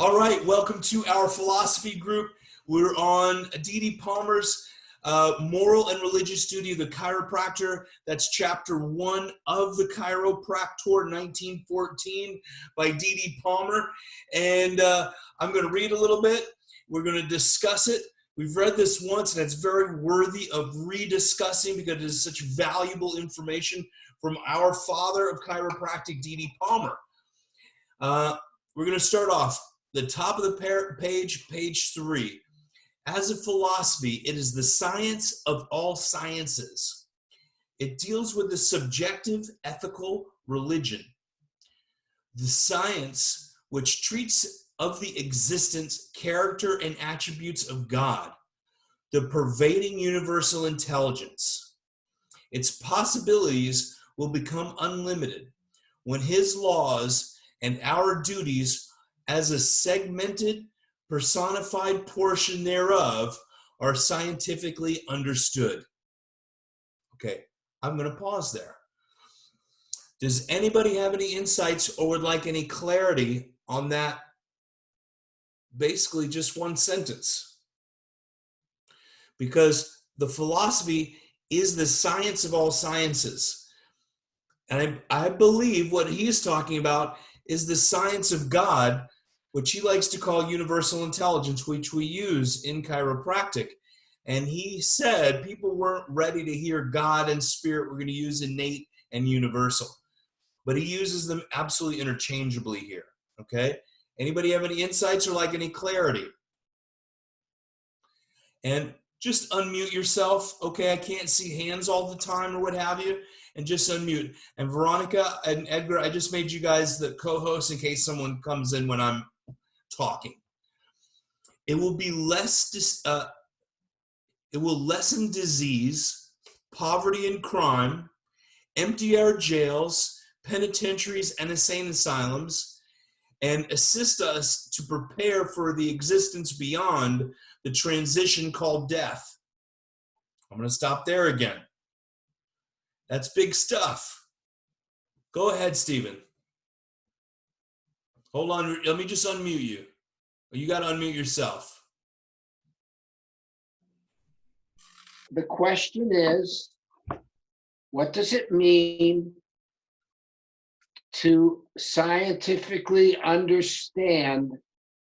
All right, welcome to our philosophy group. We're on D.D. Palmer's Moral and Religious Duty of the Chiropractor. That's chapter 1 of the Chiropractor, 1914, by D.D. Palmer. And I'm going to read a little bit. We're going to discuss it. We've read this once, and it's very worthy of rediscussing because it is such valuable information from our father of chiropractic, D.D. Palmer. We're going to start off the top of the page, page 3. As a philosophy, it is the science of all sciences. It deals with the subjective ethical religion, the science which treats of the existence, character, and attributes of God, the pervading universal intelligence. Its possibilities will become unlimited when his laws and our duties as a segmented, personified portion thereof are scientifically understood. Okay, I'm going to pause there. Does anybody have any insights or would like any clarity on that? Basically, just one sentence. Because the philosophy is the science of all sciences. And I believe what he is talking about is the science of God, which he likes to call universal intelligence, which we use in chiropractic. And he said people weren't ready to hear God and spirit. We're going to use innate and universal. But he uses them absolutely interchangeably here. Okay? Anybody have any insights or like any clarity? And just unmute yourself. Okay, I can't see hands all the time or what have you. And just unmute. And Veronica and Edgar, I just made you guys the co-hosts in case someone comes in when I'm talking. It will be it will lessen disease, poverty and crime, empty our jails, penitentiaries and insane asylums, and assist us to prepare for the existence beyond the transition called death. I'm going to stop there again. That's big stuff. Go ahead, Stephen. Hold on. Let me just unmute you. You got to unmute yourself. The question is, what does it mean to scientifically understand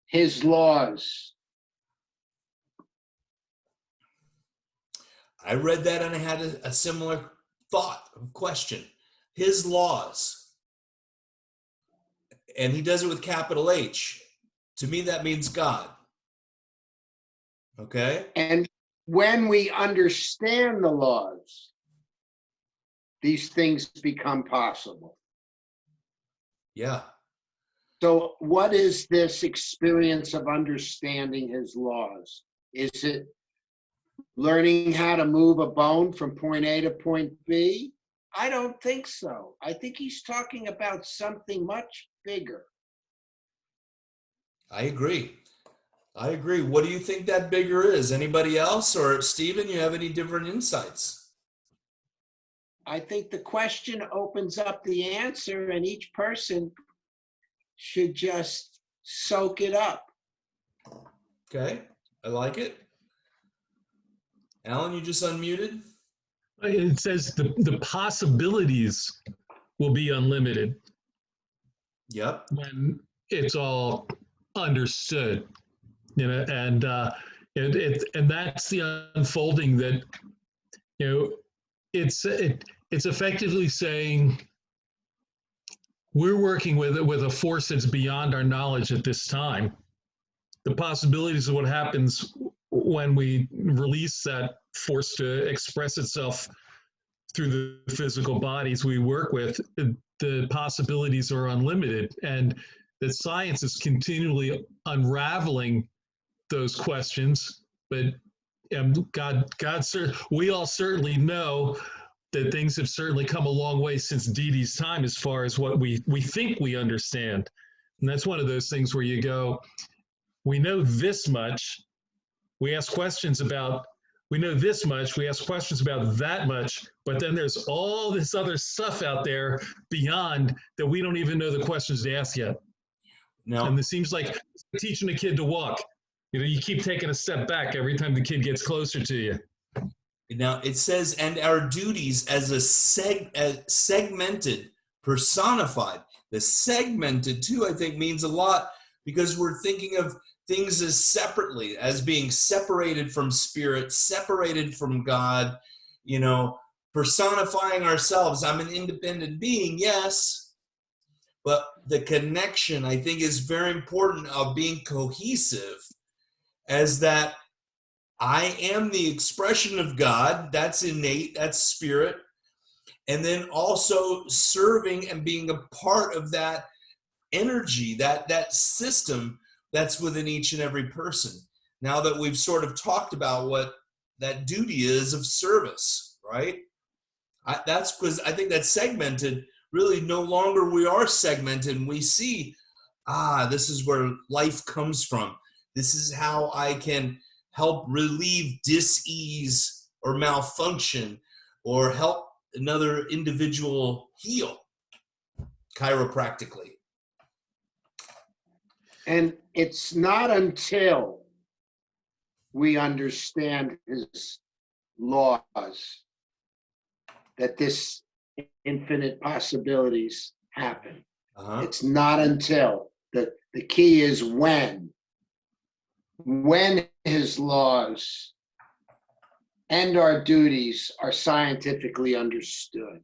his laws? I read that and I had a similar thought, question. His laws. And he does it with capital H. To me, that means God. Okay? And when we understand the laws, these things become possible. Yeah. So what is this experience of understanding his laws? Is it learning how to move a bone from point A to point B? I don't think so. I think he's talking about something much bigger. I agree. What do you think that bigger is? Anybody else? Or Stephen, you have any different insights? I think the question opens up the answer and each person should just soak it up. Okay, I like it. Alan, you just unmuted? It says the possibilities will be unlimited. Yep. When it's all understood, you know, and that's the unfolding that, you know, it's effectively saying we're working with a force that's beyond our knowledge at this time. The possibilities of what happens when we release that force to express itself through the physical bodies we work with, the possibilities are unlimited, and that science is continually unraveling those questions. But we all certainly know that things have certainly come a long way since Didi's time as far as what we think we understand. And that's one of those things where you go, we know this much, we ask questions about, we know this much, we ask questions about that much, but then there's all this other stuff out there beyond that we don't even know the questions to ask yet. Now, And it seems like teaching a kid to walk. You keep taking a step back every time the kid gets closer to you. now it says, and our duties as as segmented, personified. The segmented too, I think, means a lot because we're thinking of things as separately, as being separated from spirit, separated from God, personifying ourselves. I'm an independent being, yes, but the connection, I think, is very important of being cohesive, as that I am the expression of God. That's innate, that's spirit. And then also serving and being a part of that energy, that system that's within each and every person. Now that we've sort of talked about what that duty is of service, right? That's because I think that's segmented. Really, no longer we are segmented, and we see, this is where life comes from. This is how I can help relieve dis-ease or malfunction, or help another individual heal chiropractically. And it's not until we understand his laws that this infinite possibilities happen. It's not until. The key is when his laws and our duties are scientifically understood.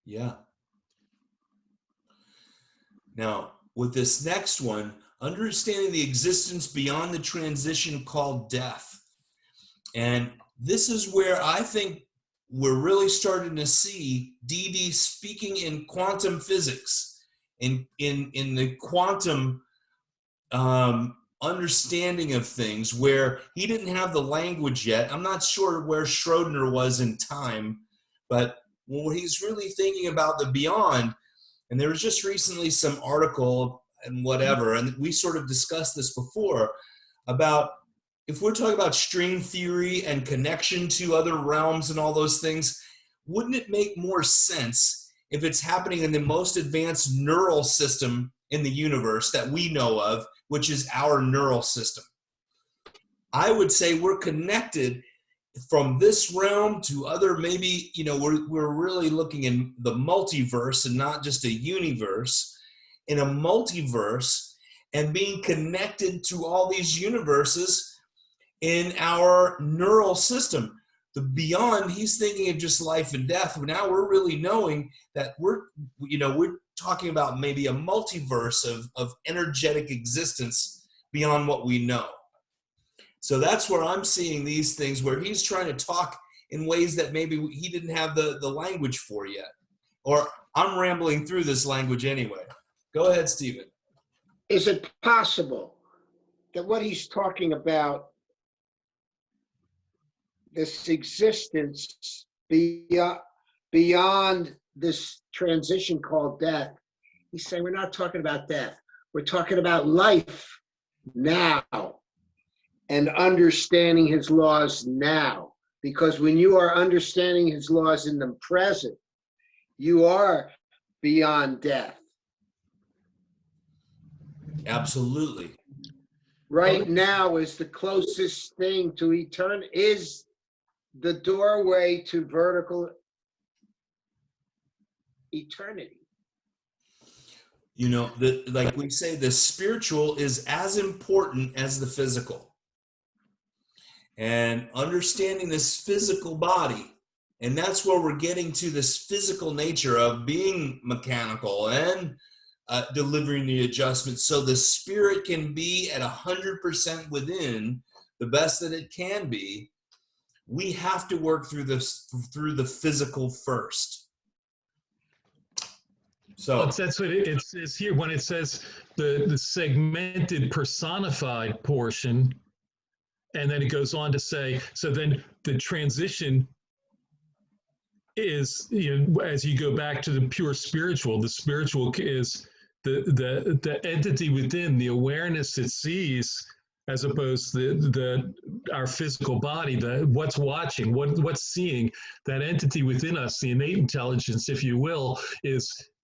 Yeah. Now, with this next one, understanding the existence beyond the transition called death. And this is where I think we're really starting to see DD speaking in quantum physics, in the quantum understanding of things, where he didn't have the language yet. I'm not sure where Schrodinger was in time, but when he's really thinking about the beyond, and there was just recently some article and whatever, and we sort of discussed this before, about if we're talking about string theory and connection to other realms and all those things, wouldn't it make more sense if it's happening in the most advanced neural system in the universe that we know of, which is our neural system? I would say we're connected from this realm to other, maybe, we're really looking in the multiverse and not just a universe, in a multiverse, and being connected to all these universes in our neural system. The beyond, he's thinking of just life and death. Now we're really knowing that we're talking about maybe a multiverse of energetic existence beyond what we know. So that's where I'm seeing these things, where he's trying to talk in ways that maybe he didn't have the language for yet. Or I'm rambling through this language anyway. Go ahead, Stephen. Is it possible that what he's talking about, this existence beyond this transition called death, he's saying we're not talking about death. We're talking about life now and understanding his laws now. Because when you are understanding his laws in the present, you are beyond death. Absolutely. Right now is the closest thing to eternity, is the doorway to vertical eternity. Like we say, the spiritual is as important as the physical. And understanding this physical body, and that's where we're getting to this physical nature of being mechanical and delivering the adjustments, so the spirit can be at 100% within the best that it can be. We have to work through the physical first. So that's what it says here when it says the segmented personified portion, and then it goes on to say, so then the transition is, as you go back to the pure spiritual, the spiritual is the entity within, the awareness it sees, as opposed to our physical body, what's watching, what's seeing. That entity within us, the innate intelligence, if you will,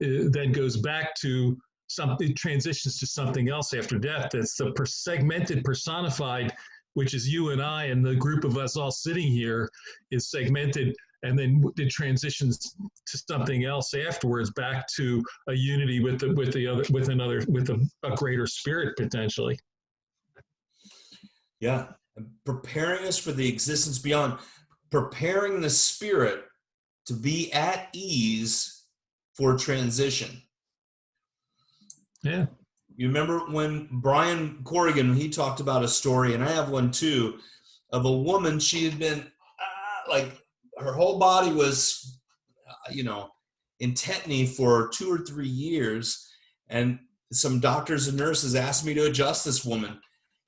then goes back to something transitions to something else after death. It's the segmented, personified, which is you and I, and the group of us all sitting here is segmented, and then it transitions to something else afterwards, back to a unity with a greater spirit potentially. Yeah, and preparing us for the existence beyond, preparing the spirit to be at ease for transition. Yeah. You remember when Brian Corrigan, he talked about a story, and I have one too, of a woman. She had been like, her whole body was, in tetany for 2 or 3 years. And some doctors and nurses asked me to adjust this woman.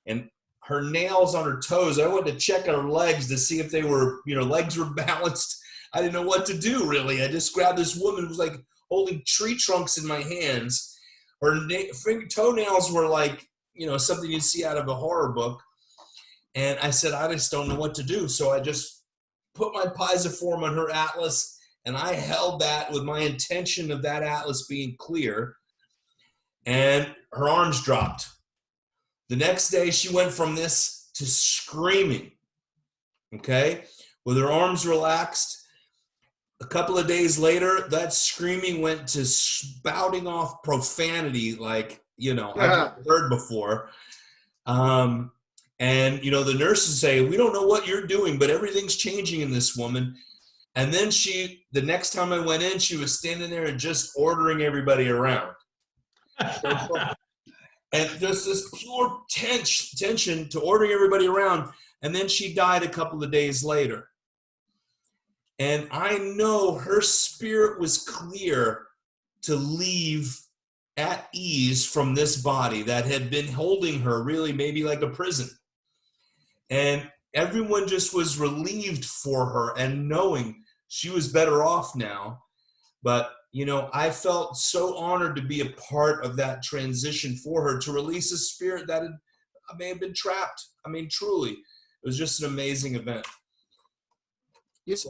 And her nails on her toes, I went to check her legs to see if they were, legs were balanced. I didn't know what to do, really. I just grabbed this woman who was like holding tree trunks in my hands. Her toenails were like, something you'd see out of a horror book. And I said, I just don't know what to do. So I just put my pisiform on her atlas, and I held that with my intention of that atlas being clear. And her arms dropped. The next day, she went from this to screaming, okay, with her arms relaxed. A couple of days later, that screaming went to spouting off profanity like, I've never heard before. And, the nurses say, we don't know what you're doing, but everything's changing in this woman. And then the next time I went in, she was standing there and just ordering everybody around. And just this pure tension to ordering everybody around. And then she died a couple of days later. And I know her spirit was clear to leave at ease from this body that had been holding her really maybe like a prison. And everyone just was relieved for her and knowing she was better off now. But, I felt so honored to be a part of that transition for her, to release a spirit that may have been trapped. I mean, truly, it was just an amazing event.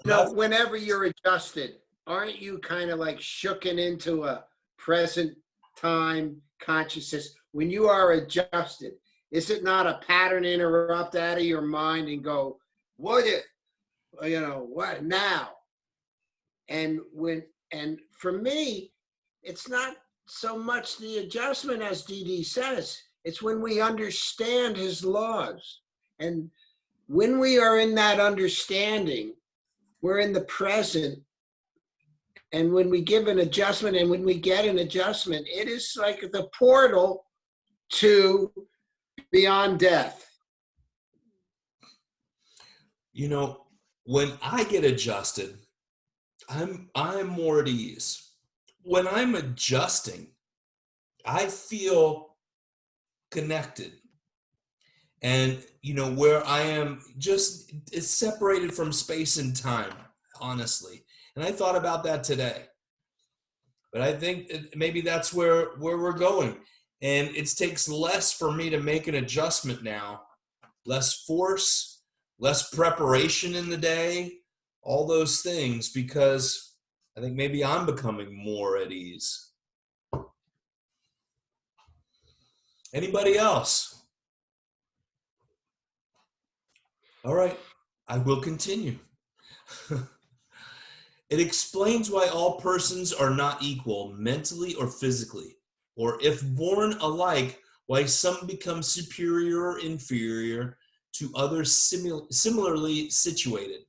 Whenever you're adjusted, aren't you kind of like shooken into a present time consciousness? When you are adjusted, is it not a pattern interrupt out of your mind and go, what now? And for me, it's not so much the adjustment as Dee says, it's when we understand his laws. And when we are in that understanding, we're in the present. And when we give an adjustment and when we get an adjustment, it is like the portal to beyond death. When I get adjusted, I'm more at ease. When I'm adjusting, I feel connected. And, where I am it's separated from space and time, honestly. And I thought about that today. But I think maybe that's where we're going. And it takes less for me to make an adjustment now. Less force, less preparation in the day, all those things, because I think maybe I'm becoming more at ease. Anybody else? All right, I will continue. It explains why all persons are not equal mentally or physically, or if born alike, why some become superior or inferior to others similarly situated,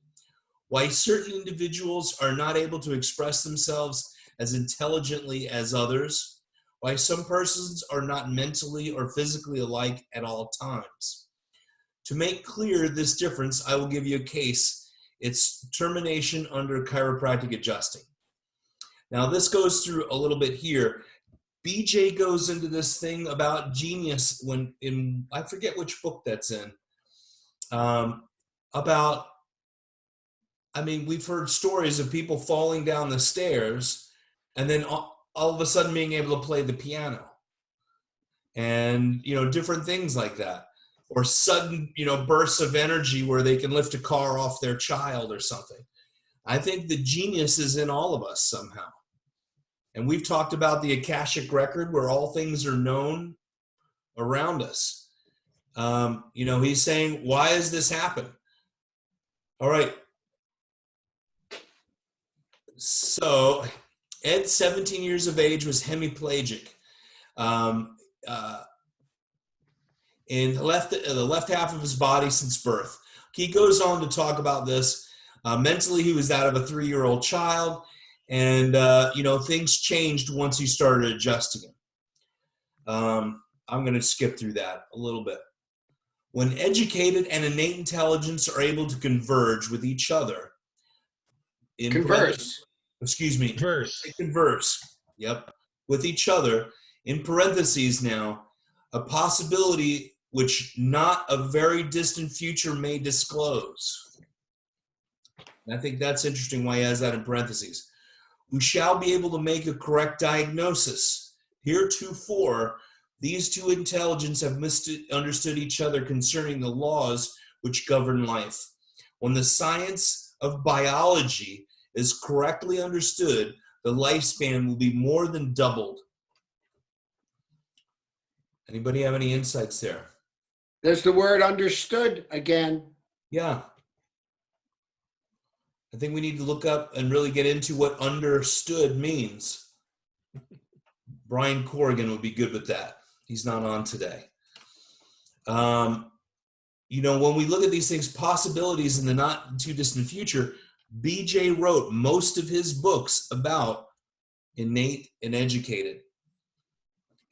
why certain individuals are not able to express themselves as intelligently as others, why some persons are not mentally or physically alike at all times. To make clear this difference, I will give you a case. It's termination under chiropractic adjusting. Now, this goes through a little bit here. BJ goes into this thing about genius I forget which book that's in, we've heard stories of people falling down the stairs and then all of a sudden being able to play the piano and, different things like that. Or sudden, bursts of energy where they can lift a car off their child or something. I think the genius is in all of us somehow. And we've talked about the Akashic record where all things are known around us. He's saying, why has this happened? All right. So Ed, 17 years of age, was hemiplegic. In the left half of his body since birth. He goes on to talk about this. Mentally, he was that of a 3-year-old child, and things changed once he started adjusting him. I'm going to skip through that a little bit. When educated and innate intelligence are able to converge with each other, Converse. Converse. Yep, with each other. In parentheses now, a possibility which not a very distant future may disclose. And I think that's interesting why he has that in parentheses. Who shall be able to make a correct diagnosis. Heretofore, these two intelligences have misunderstood each other concerning the laws which govern life. When the science of biology is correctly understood, the lifespan will be more than doubled. Anybody have any insights there? There's the word understood again. Yeah. I think we need to look up and really get into what understood means. Brian Corrigan would be good with that. He's not on today. When we look at these things, possibilities in the not too distant future, BJ wrote most of his books about innate and educated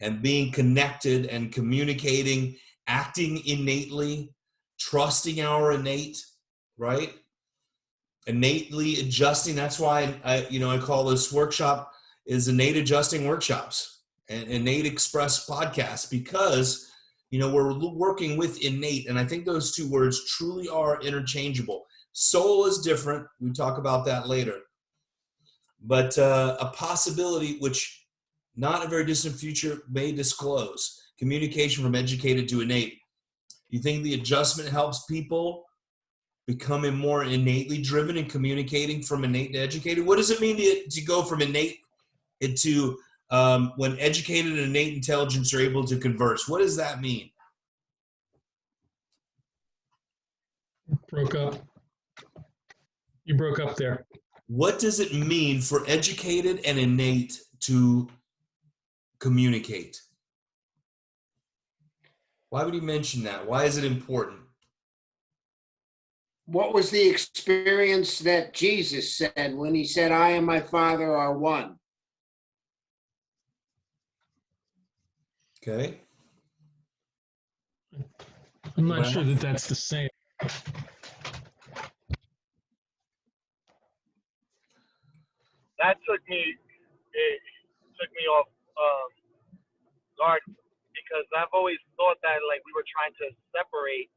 and being connected and communicating, acting innately, trusting our innate, right? Innately adjusting. That's why I call this workshop is Innate Adjusting Workshops and Innate Express podcast, because we're working with innate, and I think those two words truly are interchangeable. Soul is different. We talk about that later. But a possibility which not a very distant future may disclose. Communication from educated to innate. You think the adjustment helps people becoming more innately driven and communicating from innate to educated? What does it mean to go from innate to when educated and innate intelligence are able to converse? What does that mean? Broke up. You broke up there. What does it mean for educated and innate to communicate? Why would he mention that? Why is it important? What was the experience that Jesus said when he said, I and my Father are one? Okay. I'm not sure that that's the same. That took me off guard, because I've always thought that we were trying to separate,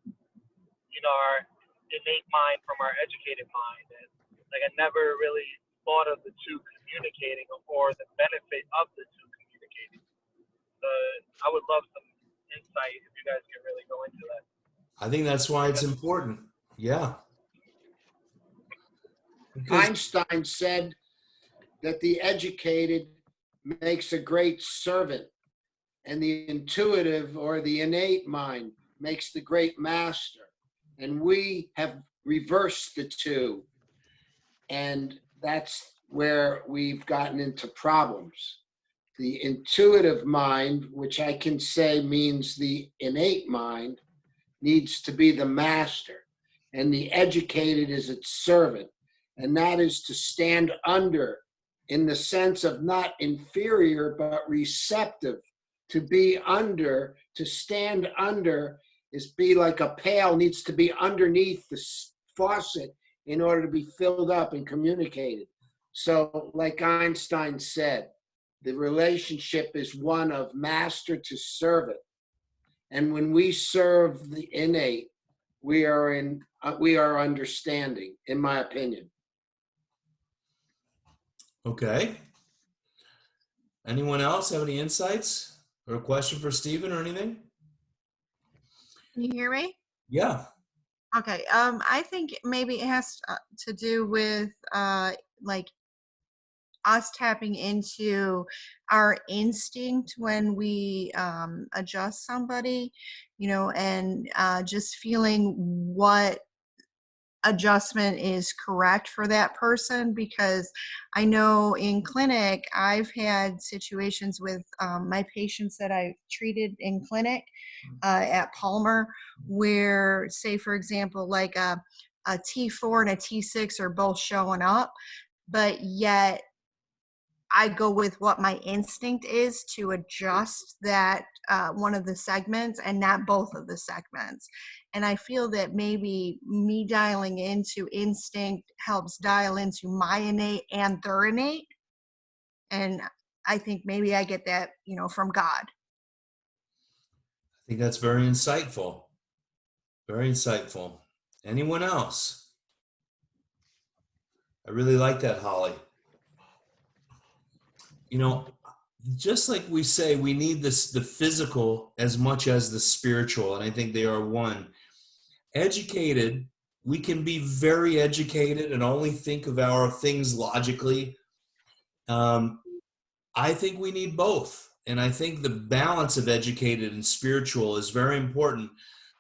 our innate mind from our educated mind, and I never really thought of the two communicating or the benefit of the two communicating. I would love some insight if you guys can really go into that. I think that's why it's important. Yeah. Einstein said that the educated makes a great servant, and the intuitive or the innate mind makes the great master. And we have reversed the two. And that's where we've gotten into problems. The intuitive mind, which I can say means the innate mind, needs to be the master. And the educated is its servant. And that is to stand under, in the sense of not inferior, but receptive. To be under, to stand under, is be like a pail, needs to be underneath the faucet in order to be filled up and communicated. So like Einstein said, the relationship is one of master to servant. And when we serve the innate, we are understanding, in my opinion. Okay. Anyone else have any insights or a question for Stephen or anything? Can you hear me? Yeah. Okay. I think maybe it has to do with like us tapping into our instinct when we adjust somebody, and just feeling what adjustment is correct for that person. Because I know in clinic, I've had situations with my patients that I treated in clinic at Palmer, where, say, for example, like a T4 and a T6 are both showing up, but yet I go with what my instinct is to adjust that one of the segments and not both of the segments. And I feel that maybe me dialing into instinct helps dial into my innate and their innate. And I think maybe I get that, from God. I think that's very insightful. Very insightful. Anyone else? I really like that, Holly. Just like we say, we need the physical as much as the spiritual, and I think they are one. Educated, we can be very educated and only think of our things logically. I think we need both, and I think the balance of educated and spiritual is very important,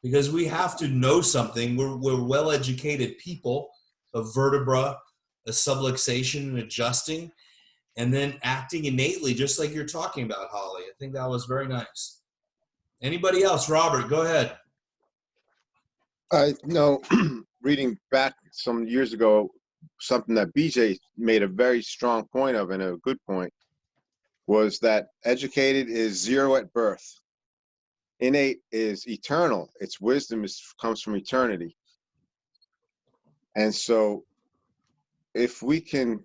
because we have to know something. We're well-educated people, a vertebra, a subluxation, and adjusting, and then acting innately, just like you're talking about, Holly. I think that was very nice. Anybody else? Robert, go ahead. I know, reading back some years ago, something that BJ made a very strong point of, and a good point, was that educated is 0 at birth. Innate is eternal. Its wisdom comes from eternity. And so if we can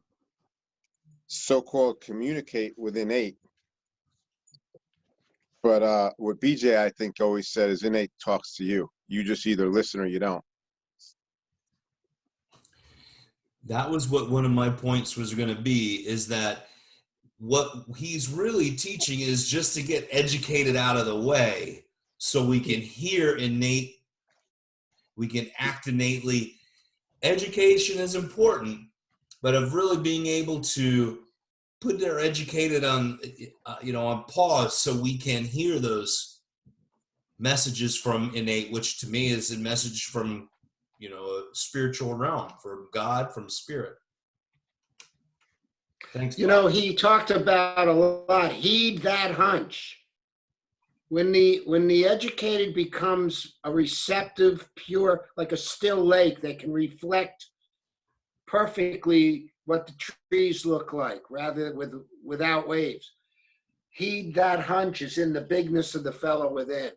so-called communicate with innate, but what BJ, I think, always said is innate talks to you. You just either listen or you don't. That was what one of my points was going to be, is that what he's really teaching is just to get educated out of the way so we can hear innate, we can act innately. Education is important, but of really being able to put their educated on, on pause so we can hear those messages from innate, which to me is a message from, a spiritual realm, from God, from spirit. Thanks. He talked about a lot. Heed that hunch. When the educated becomes a receptive, pure, like a still lake that can reflect perfectly what the trees look like, rather without waves. Heed that hunch is in the bigness of the fellow within.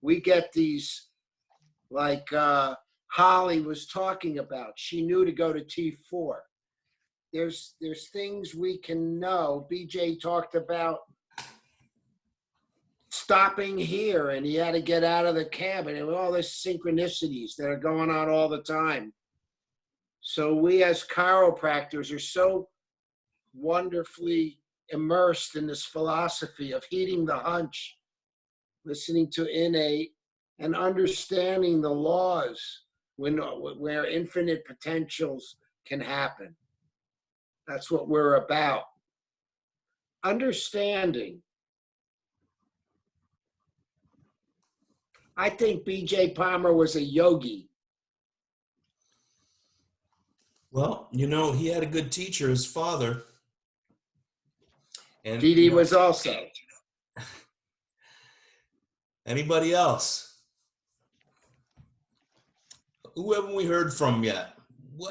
We get these, like Holly was talking about. She knew to go to T4. There's things we can know. BJ talked about stopping here, and he had to get out of the cabin, and all these synchronicities that are going on all the time. So we as chiropractors are so wonderfully immersed in this philosophy of heeding the hunch, listening to innate, and understanding the laws where infinite potentials can happen. That's what we're about. Understanding. I think B.J. Palmer was a yogi. Well, he had a good teacher, his father. And Dee was also. Anybody else? Who haven't we heard from yet?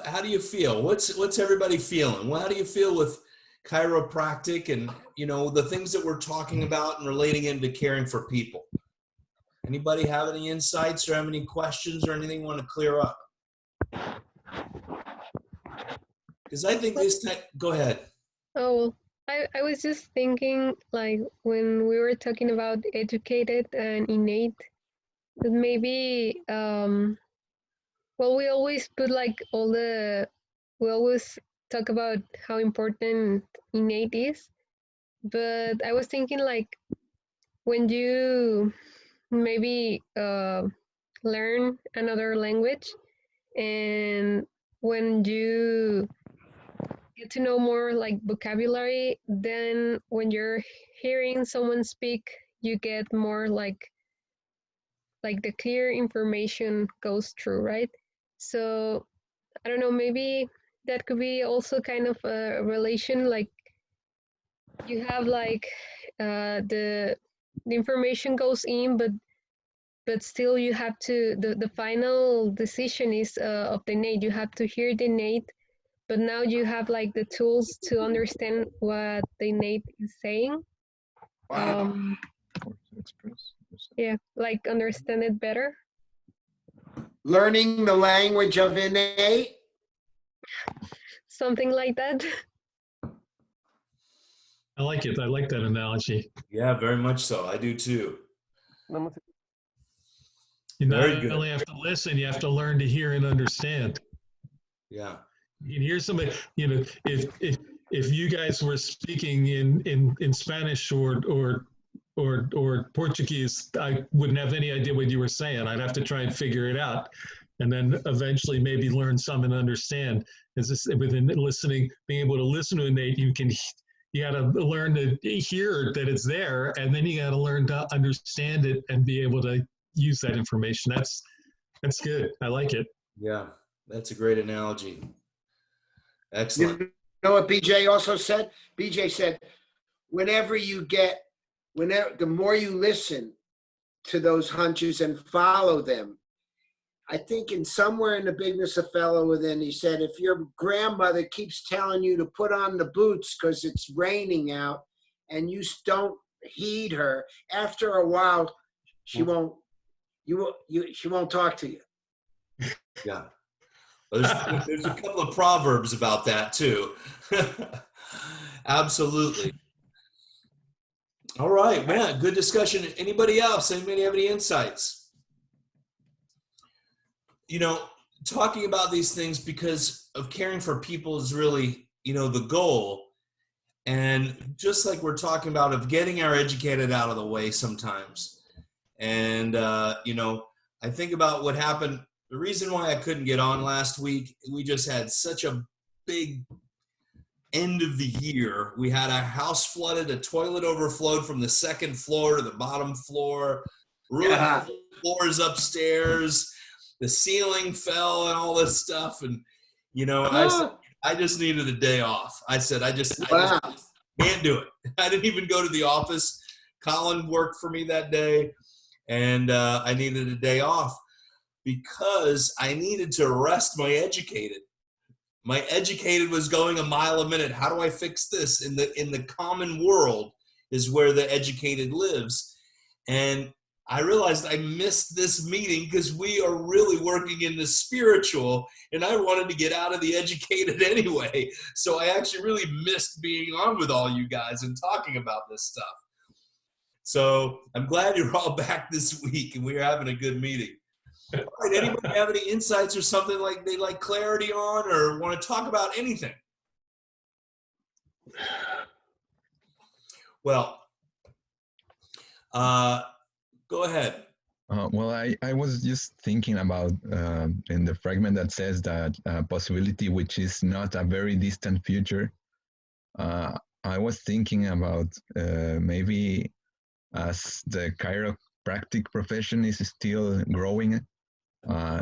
How do you feel? What's everybody feeling? How do you feel with chiropractic and, the things that we're talking about and relating into caring for people? Anybody have any insights or have any questions or anything you want to clear up? Because I think go ahead. Oh, I was just thinking, like, when we were talking about educated and innate, that maybe, we always put we always talk about how important innate is, but I was thinking, like, when you maybe learn another language, and when you get to know more like vocabulary, then when you're hearing someone speak, you get more like the clear information goes through, right? So I don't know, maybe that could be also kind of a relation, like you have like the information goes in, but still you have to, the final decision is of the innate. You have to hear the innate, but now you have like the tools to understand what the innate is saying. Wow. Or to express yourself. Yeah, like understand it better. Learning the language of innate. Something like that. I like it. I like that analogy. Yeah, very much so. I do too. You Very not good. only have to listen, you have to learn to hear and understand. Yeah. You can hear somebody, you know, if you guys were speaking in Spanish or Portuguese, I wouldn't have any idea what you were saying. I'd have to try and figure it out, and then eventually maybe learn some and understand. Is this within listening, being able to listen to innate, you got to learn to hear that it's there, and then you got to learn to understand it and be able to use that information. That's good. I like it. Yeah. That's a great analogy. Excellent. You know what BJ also said? BJ said, whenever the more you listen to those hunches and follow them, I think in somewhere in the bigness of fellow within, he said, if your grandmother keeps telling you to put on the boots because it's raining out and you don't heed her, after a while, she won't talk to you. Yeah. Well, there's a couple of proverbs about that too. Absolutely. All right, man. Good discussion. Anybody else? Anybody have any insights? You know, talking about these things because of caring for people is really, you know, the goal. And just like we're talking about of getting our educated out of the way sometimes. And, you know, I think about what happened. The reason why I couldn't get on last week, we just had such a big end of the year. We had our house flooded, a toilet overflowed from the second floor to the bottom floor, floors upstairs, the ceiling fell and all this stuff. And, you know, I just needed a day off. I said, I just can't do it. I didn't even go to the office. Colin worked for me that day, and I needed a day off because I needed to rest my educated. My educated was going a mile a minute. How do I fix this? In the common world is where the educated lives. And I realized I missed this meeting because we are really working in the spiritual, and I wanted to get out of the educated anyway. So I actually really missed being on with all you guys and talking about this stuff. So I'm glad you're all back this week and we're having a good meeting. All right, anybody have any insights or something like they like clarity on or want to talk about anything? Well, go ahead. Well, I was just thinking about in the fragment that says that possibility, which is not a very distant future. I was thinking about maybe as the chiropractic profession is still growing,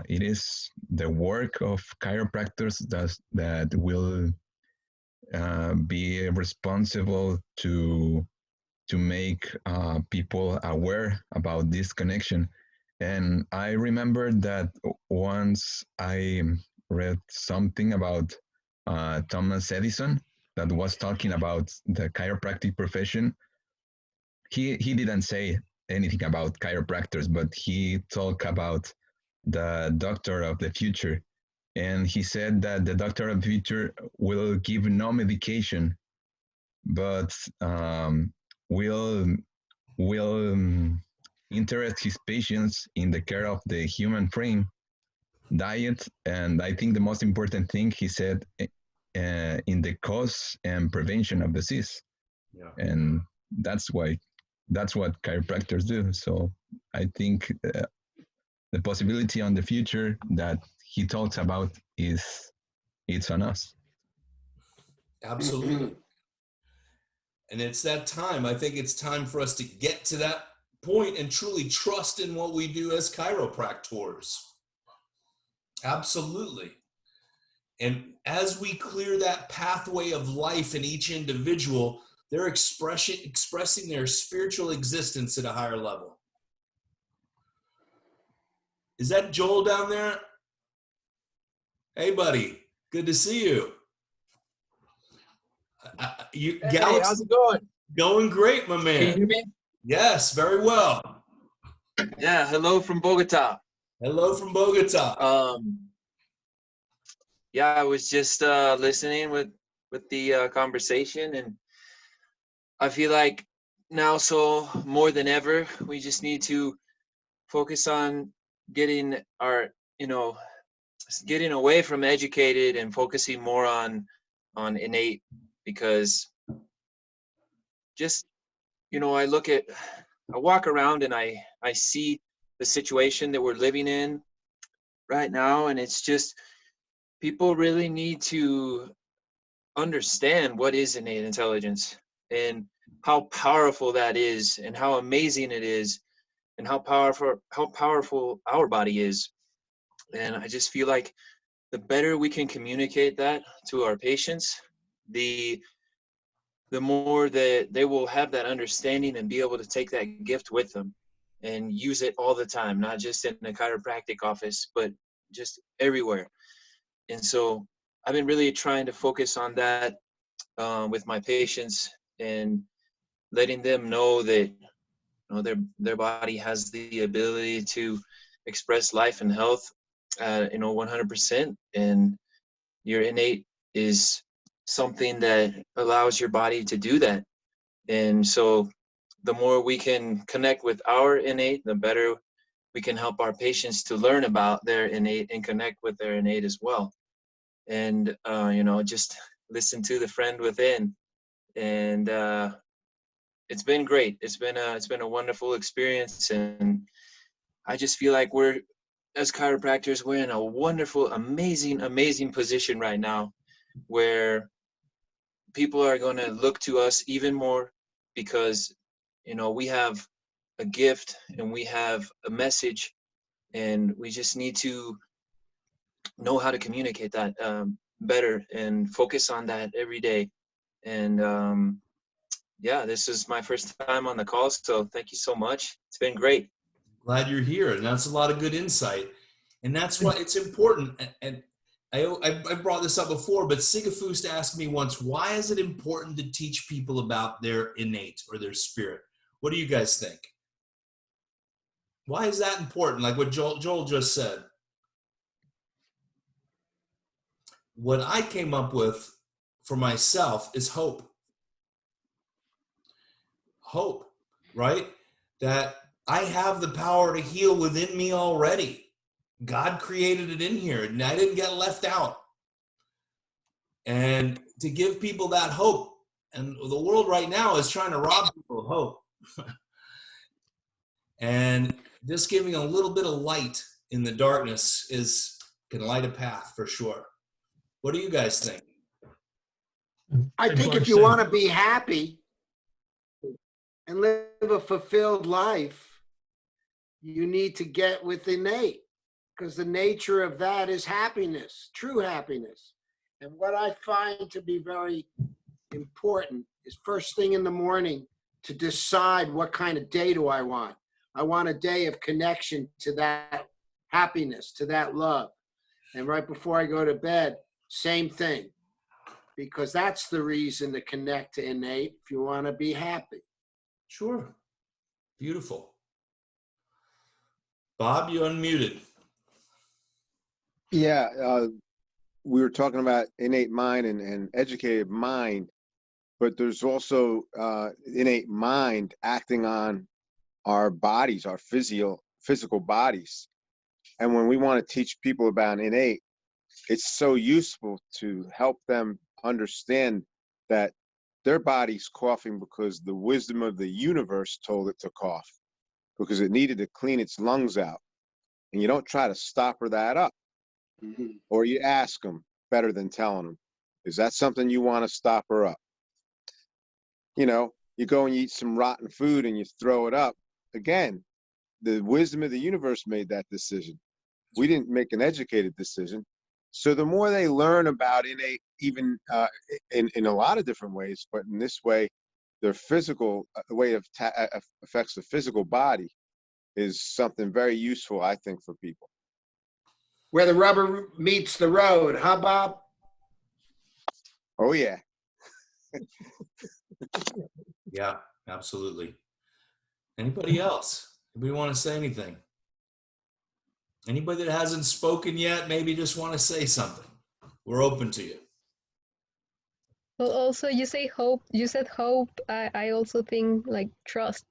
it is the work of chiropractors that will be responsible to make people aware about this connection. And I remember that once I read something about Thomas Edison that was talking about the chiropractic profession. He didn't say anything about chiropractors, but he talked about the doctor of the future. And he said that the doctor of the future will give no medication, but will interest his patients in the care of the human frame, diet, and I think the most important thing he said in the cause and prevention of disease. Yeah. And that's what chiropractors do. So I think the possibility on the future that he talks about it's on us. Absolutely. And it's that time. I think it's time for us to get to that point and truly trust in what we do as chiropractors. Absolutely. And as we clear that pathway of life in each individual, they're expressing their spiritual existence at a higher level. Is that Joel down there? Hey, buddy. Good to see you. Hey, Galaxy, how's it going? going great, my Can you man. hear me? Yes, very well. Yeah, hello from Bogota. Hello from Bogota. Yeah, I was just listening with the conversation, and I feel like now, so more than ever, we just need to focus on getting our, getting away from educated and focusing more on innate, because just, I walk around and I see the situation that we're living in right now, and it's just, people really need to understand what is innate intelligence and how powerful that is, and how amazing it is, and how powerful our body is. And I just feel like the better we can communicate that to our patients, the more that they will have that understanding and be able to take that gift with them and use it all the time, not just in a chiropractic office, but just everywhere. And so I've been really trying to focus on that with my patients, and letting them know that their body has the ability to express life and health 100%, and your innate is something that allows your body to do that. And so the more we can connect with our innate, the better we can help our patients to learn about their innate and connect with their innate as well. And just listen to the friend within. And it's been great. It's been a wonderful experience, and I just feel like we're, as chiropractors, we're in a wonderful, amazing position right now, where people are going to look to us even more, because we have a gift and we have a message, and we just need to know how to communicate that better and focus on that every day. And yeah, this is my first time on the call, so thank you so much. It's been great. Glad you're here. And that's a lot of good insight. And that's why it's important. And I brought this up before, but Sigafust asked me once, why is it important to teach people about their innate or their spirit? What do you guys think? Why is that important? Like what Joel just said. What I came up with for myself is hope. Hope, right? That I have the power to heal within me already. God created it in here, and I didn't get left out. And to give people that hope, and the world right now is trying to rob people of hope. And just giving a little bit of light in the darkness can light a path for sure. What do you guys think? I think if you want to be happy and live a fulfilled life, you need to get with innate, because the nature of that is happiness, true happiness. And what I find to be very important is first thing in the morning to decide what kind of day do I want. I want a day of connection to that happiness, to that love. And right before I go to bed, same thing, because that's the reason to connect to innate if you want to be happy. Sure. Beautiful. Bob, you unmuted. Yeah, we were talking about innate mind and educated mind, but there's also innate mind acting on our bodies, our physical bodies. And when we want to teach people about innate, it's so useful to help them understand that their body's coughing because the wisdom of the universe told it to cough, because it needed to clean its lungs out. And you don't try to stop her that up, or you ask them, better than telling them. Is that something you want to stop her up? You know, you go and you eat some rotten food and you throw it up. Again, the wisdom of the universe made that decision. We didn't make an educated decision. So the more they learn about innate, even in a lot of different ways, but in this way, their physical way of affects the physical body is something very useful, I think, for people. Where the rubber meets the road, huh, Bob? Oh, yeah. Yeah, absolutely. Anybody else? Anybody want to say anything? Anybody that hasn't spoken yet, maybe just want to say something. We're open to you. Well, also you say hope. You said hope. I also think like trust.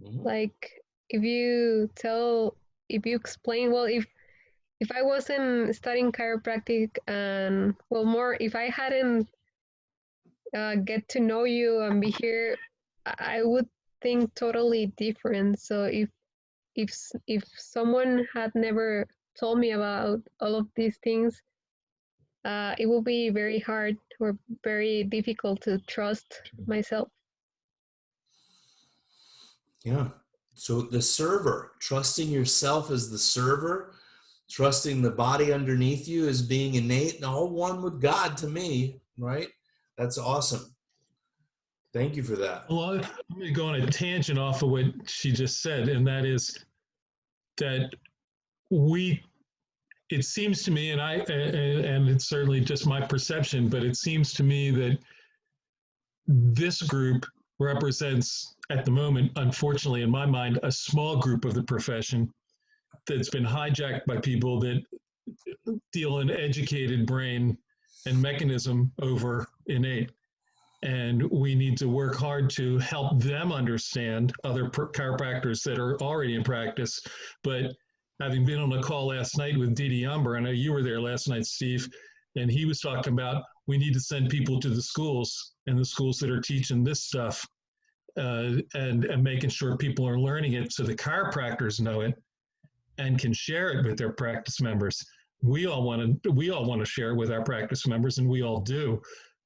Like if you explain, well, if I wasn't studying chiropractic and well more, if I hadn't get to know you and be here, I would think totally different. So if someone had never told me about all of these things, it will be very hard or very difficult to trust myself. Yeah. So the server, trusting yourself as the server, trusting the body underneath you as being innate and all one with God to me, right? That's awesome. Thank you for that. Well, I'm going to go on a tangent off of what she just said, and that is that it seems to me, and it's certainly just my perception, but it seems to me that this group represents, at the moment, unfortunately, in my mind, a small group of the profession that's been hijacked by people that deal in educated brain and mechanism over innate. And we need to work hard to help them understand, other chiropractors that are already in practice. But having been on a call last night with Didi Umber, I know you were there last night, Steve, and he was talking about we need to send people to the schools and the schools that are teaching this stuff and making sure people are learning it so the chiropractors know it and can share it with their practice members. We all want to share it with our practice members, and we all do.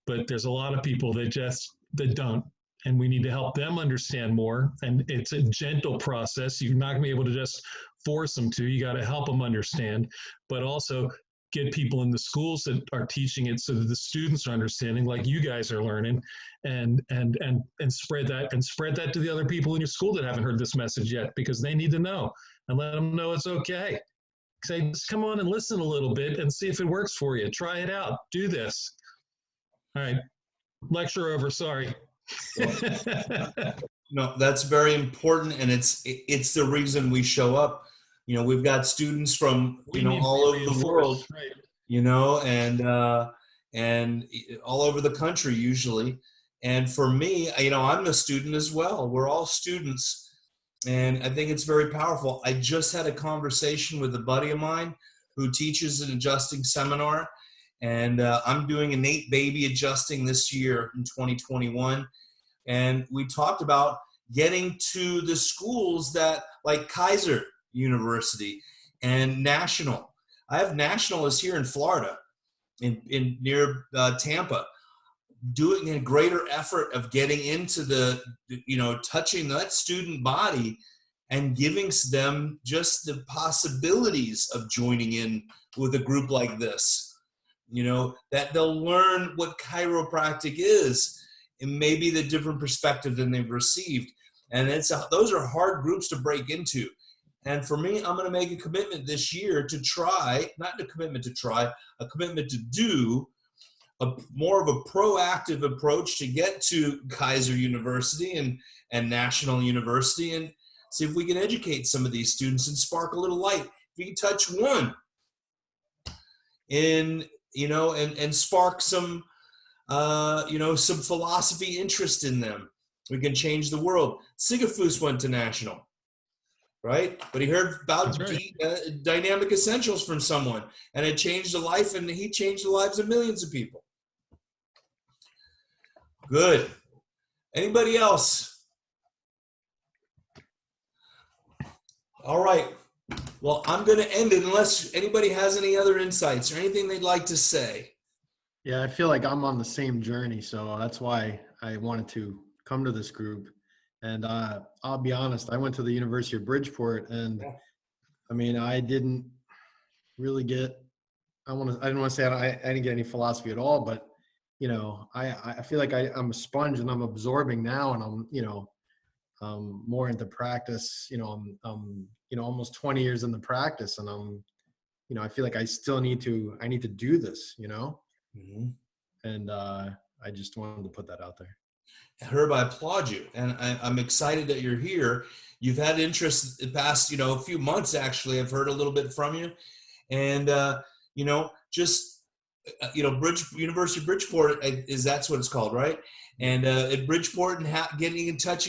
But there's a lot of people that don't, and we need to help them understand more. And it's a gentle process. You're not gonna be able to just force them to. You got to help them understand, but also get people in the schools that are teaching it so that the students are understanding, like you guys are learning, and spread that to the other people in your school that haven't heard this message yet, because they need to know, and let them know it's okay. Say, just come on and listen a little bit and see if it works for you. Try it out. Do this. All right, lecture over, sorry. No, that's very important, and it's the reason we show up. You know, we've got students from, all over the world, right. And all over the country usually. And for me, I'm a student as well. We're all students, and I think it's very powerful. I just had a conversation with a buddy of mine who teaches an adjusting seminar. And I'm doing innate baby adjusting this year in 2021. And we talked about getting to the schools that, like Kaiser University and National. I have National is here in Florida, in near Tampa, doing a greater effort of getting into the, touching that student body and giving them just the possibilities of joining in with a group like this. That they'll learn what chiropractic is and maybe the different perspective than they've received. And those are hard groups to break into. And for me, I'm going to make a commitment this year to try, not a commitment to try, a commitment to do more of a proactive approach to get to Kaiser University and National University and see if we can educate some of these students and spark a little light. If we can touch one and spark some, some philosophy interest in them, we can change the world. Sigafus went to National, right? But he heard about dynamic essentials from someone, and it changed a life, and he changed the lives of millions of people. Good. Anybody else? All right. Well, I'm going to end it unless anybody has any other insights or anything they'd like to say. Yeah, I feel like I'm on the same journey, so that's why I wanted to come to this group. And I'll be honest, I went to the University of Bridgeport, and I mean, I didn't really get. I didn't want to say I didn't get any philosophy at all, but you know, I feel like I'm a sponge and I'm absorbing now, and I'm more into practice. You know, I'm almost 20 years in the practice, and I feel like I need to do this. You know. Mm-hmm. And I just wanted to put that out there. Herb, I applaud you, and I'm excited that you're here. You've had interest the past, a few months. Actually, I've heard a little bit from you, and University of Bridgeport that's what it's called, right? And at Bridgeport, and getting in touch,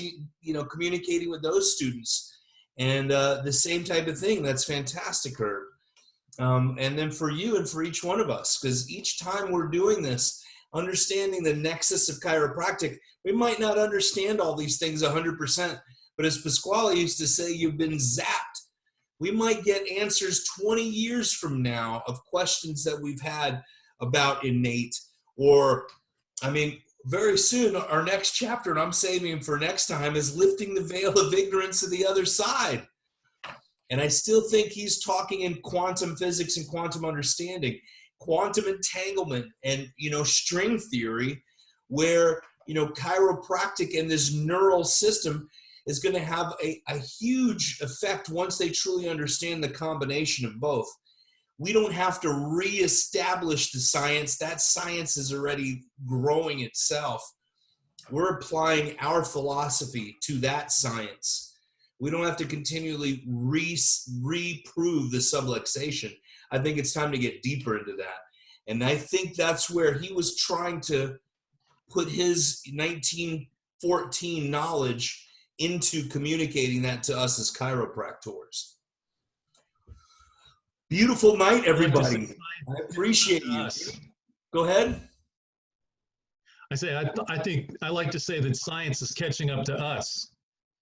communicating with those students, and the same type of thing. That's fantastic, Herb. And then for you and for each one of us, because each time we're doing this, understanding the nexus of chiropractic, we might not understand all these things 100%, but as Pasquale used to say, you've been zapped. We might get answers 20 years from now of questions that we've had about innate, or, very soon, our next chapter, and I'm saving him for next time, is lifting the veil of ignorance to the other side. And I still think he's talking in quantum physics and quantum understanding, quantum entanglement, and, string theory, where, chiropractic and this neural system is going to have a huge effect once they truly understand the combination of both. We don't have to reestablish the science. That science is already growing itself. We're applying our philosophy to that science. We don't have to continually reprove the subluxation. I think it's time to get deeper into that. And I think that's where he was trying to put his 1914 knowledge into communicating that to us as chiropractors. Beautiful night, everybody. I appreciate you. Go ahead. I say, I think I like to say that science is catching up to us.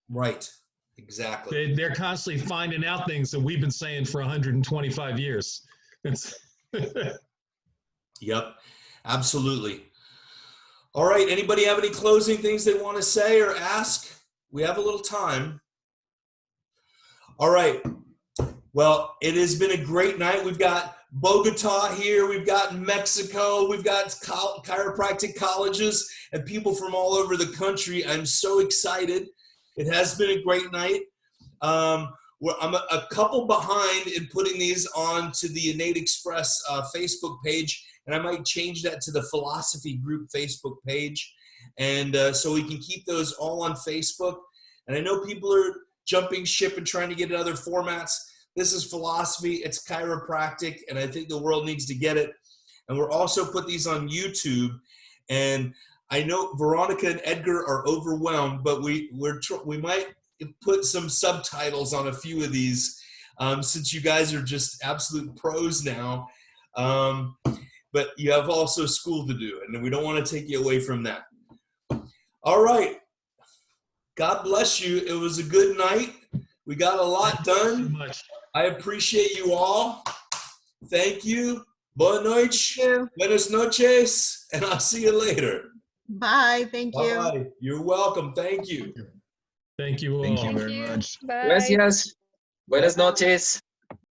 Right. Exactly. They're constantly finding out things that we've been saying for 125 years. Yep, absolutely. All right, anybody have any closing things they want to say or ask? We have a little time. All right. Well, it has been a great night. We've got Bogota here. We've got Mexico. We've got chiropractic colleges and people from all over the country. I'm so excited. It has been a great night. I'm a couple behind in putting these on to the Innate Express Facebook page, and I might change that to the Philosophy Group Facebook page, and so we can keep those all on Facebook. And I know people are jumping ship and trying to get in other formats. This is philosophy. It's chiropractic, and I think the world needs to get it. And we're also put these on YouTube, and I know Veronica and Edgar are overwhelmed, but we might put some subtitles on a few of these since you guys are just absolute pros now. But you have also school to do, and we don't want to take you away from that. All right. God bless you. It was a good night. We got a lot done. I appreciate you all. Thank you. Boa noite. Buenas noches. And I'll see you later. Bye. Thank you. Bye. You're welcome. Thank you. Thank you all. Thank you very much. Bye. Gracias. Buenas noches.